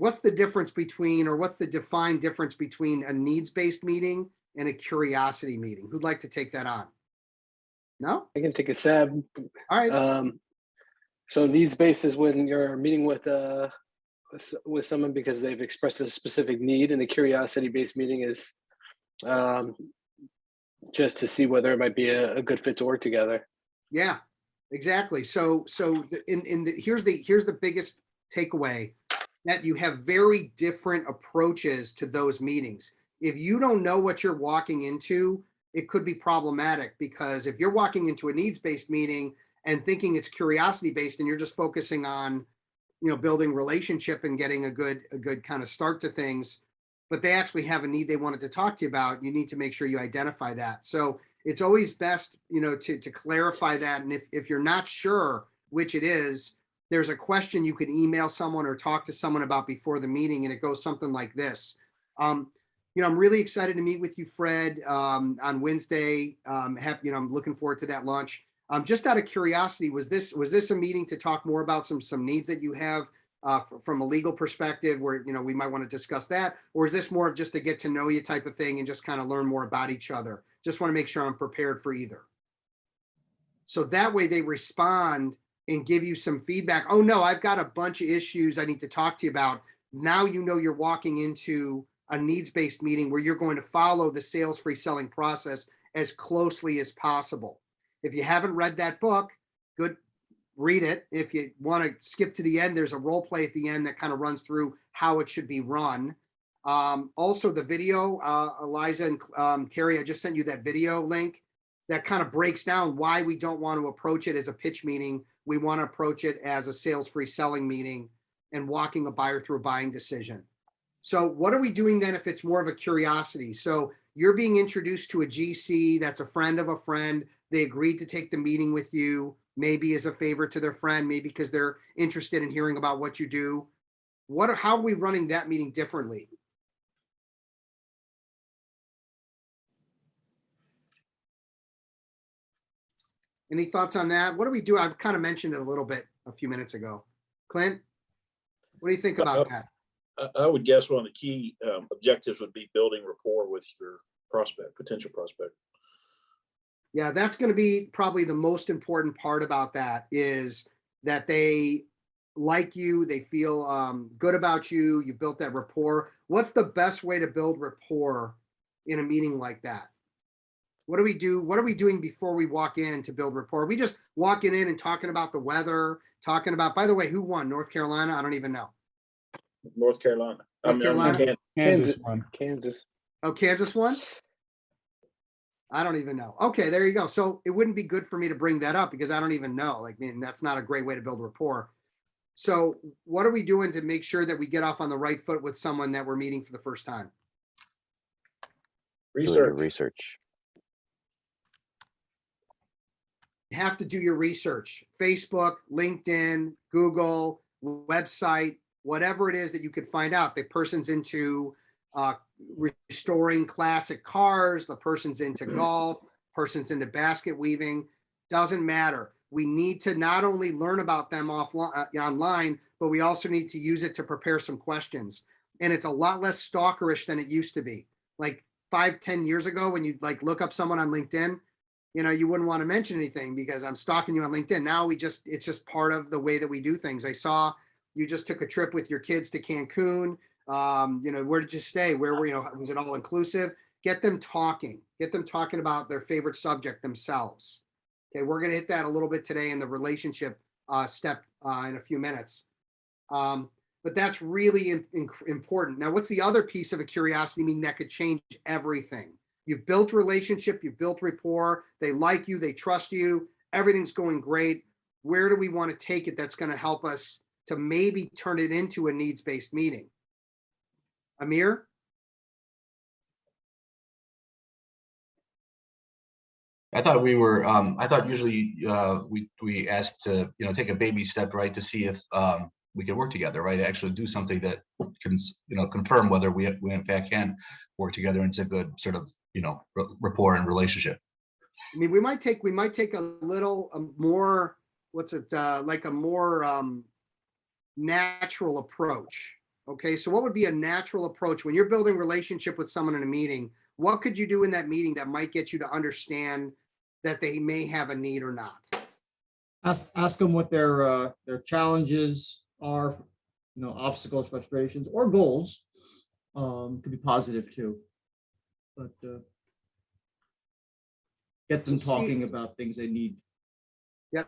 what's the difference between, or what's the defined difference between a needs-based meeting and a curiosity meeting? Who'd like to take that on? No? I can take a stab. All right. So needs-based is when you're meeting with someone because they've expressed a specific need, and the curiosity-based meeting is just to see whether it might be a good fit to work together. Yeah, exactly. So here's the biggest takeaway, that you have very different approaches to those meetings. If you don't know what you're walking into, it could be problematic, because if you're walking into a needs-based meeting and thinking it's curiosity-based and you're just focusing on, building relationship and getting a good kind of start to things, but they actually have a need they wanted to talk to you about, you need to make sure you identify that. So it's always best, to clarify that. And if you're not sure which it is, there's a question you can email someone or talk to someone about before the meeting, and it goes something like this. I'm really excited to meet with you, Fred, on Wednesday. I'm looking forward to that lunch. Just out of curiosity, was this a meeting to talk more about some needs that you have from a legal perspective, where we might want to discuss that, or is this more of just a get to know you type of thing and just kind of learn more about each other? Just want to make sure I'm prepared for either. So that way they respond and give you some feedback. Oh no, I've got a bunch of issues I need to talk to you about. Now you're walking into a needs-based meeting where you're going to follow the sales-free selling process as closely as possible. If you haven't read that book, good, read it. If you want to skip to the end, there's a role play at the end that kind of runs through how it should be run. Also the video, Eliza and Carrie, I just sent you that video link that kind of breaks down why we don't want to approach it as a pitch meeting. We want to approach it as a sales-free selling meeting and walking a buyer through a buying decision. So what are we doing then if it's more of a curiosity? So you're being introduced to a GC that's a friend of a friend. They agreed to take the meeting with you, maybe as a favor to their friend, maybe because they're interested in hearing about what you do. How are we running that meeting differently? Any thoughts on that? What do we do? I've kind of mentioned it a little bit a few minutes ago. Clint, what do you think about that? I would guess one of the key objectives would be building rapport with your potential prospect. Yeah, that's going to be probably the most important part about that, is that they like you, they feel good about you, you built that rapport. What's the best way to build rapport in a meeting like that? What do we do? What are we doing before we walk in to build rapport? Are we just walking in and talking about the weather, talking about, by the way, who won? North Carolina? I don't even know. North Carolina. Kansas won. Kansas. Oh, Kansas won? I don't even know. Okay, there you go. So it wouldn't be good for me to bring that up because I don't even know. That's not a great way to build rapport. So what are we doing to make sure that we get off on the right foot with someone that we're meeting for the first time? Research. You have to do your research. Facebook, LinkedIn, Google, website, whatever it is that you could find out. The person's into restoring classic cars, the person's into golf, person's into basket weaving, doesn't matter. We need to not only learn about them online, but we also need to use it to prepare some questions. And it's a lot less stalkerish than it used to be. Like 5-10 years ago, when you look up someone on LinkedIn, you wouldn't want to mention anything because I'm stalking you on LinkedIn. Now it's just part of the way that we do things. I saw you just took a trip with your kids to Cancun. Where did you stay? Where were, was it all inclusive? Get them talking about their favorite subject themselves. Okay. We're going to hit that a little bit today in the relationship step in a few minutes. But that's really important. Now, what's the other piece of a curiosity meeting that could change everything? You've built relationship, you've built rapport, they like you, they trust you, everything's going great. Where do we want to take it that's going to help us to maybe turn it into a needs-based meeting? Amir? I thought usually we asked to, take a baby step, right, to see if we can work together, right? Actually do something that can, confirm whether we in fact can work together, and it's a good sort of, rapport and relationship. We might take a little more, like a more natural approach. Okay, so what would be a natural approach when you're building relationship with someone in a meeting? What could you do in that meeting that might get you to understand that they may have a need or not? Ask them what their challenges are, obstacles, frustrations, or goals. Could be positive too. But get them So see- talking about things they need. Yep,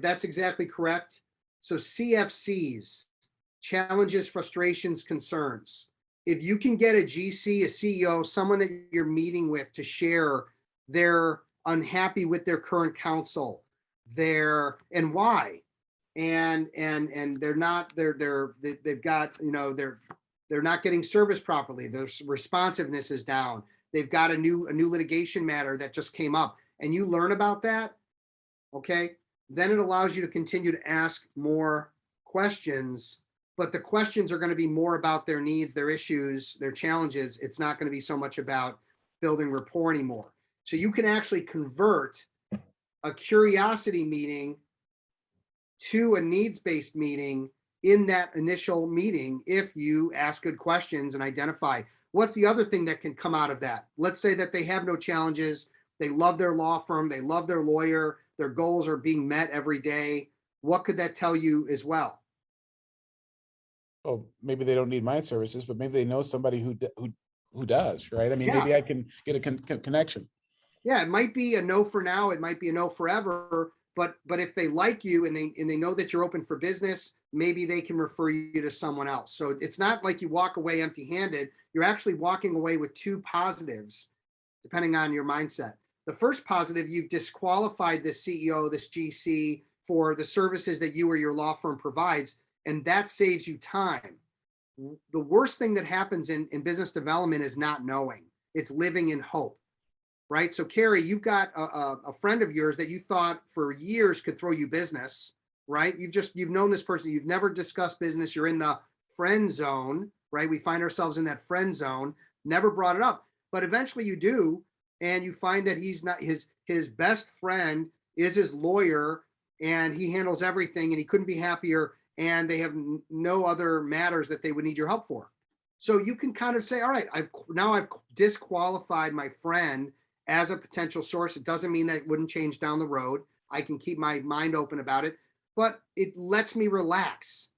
that's exactly correct. So CFCs, challenges, frustrations, concerns. If you can get a GC, a CEO, someone that you're meeting with to share they're unhappy with their current counsel, and why, and they're not they've got they're not getting service properly. Their responsiveness is down. They've got a new litigation matter that just came up, and you learn about that. Okay, then it allows you to continue to ask more questions, but the questions are going to be more about their needs, their issues, their challenges. It's not going to be so much about building rapport anymore. So you can actually convert a curiosity meeting to a needs-based meeting in that initial meeting if you ask good questions and identify. What's the other thing that can come out of that? Let's say that they have no challenges. They love their law firm. They love their lawyer. Their goals are being met every day. What could that tell you as well? Oh, maybe they don't need my services, but maybe they know somebody who does, right? I mean, Yeah. maybe I can get a connection. Yeah, it might be a no for now. It might be a no forever. But if they like you and they know that you're open for business, maybe they can refer you to someone else. So it's not like you walk away empty-handed. You're actually walking away with two positives, depending on your mindset. The first positive, you've disqualified this CEO, this GC for the services that you or your law firm provides, and that saves you time. The worst thing that happens in business development is not knowing. It's living in hope, right? So Carrie, you've got a friend of yours that you thought for years could throw you business, right? You've known this person, you've never discussed business, you're in the friend zone, right? We find ourselves in that friend zone, never brought it up, but eventually you do, and you find that he's not his best friend is his lawyer, and he handles everything, and he couldn't be happier, and they have no other matters that they would need your help for. So you can kind of say, all right, I've disqualified my friend as a potential source. It doesn't mean that it wouldn't change down the road. I can keep my mind open about it, but it lets me relax.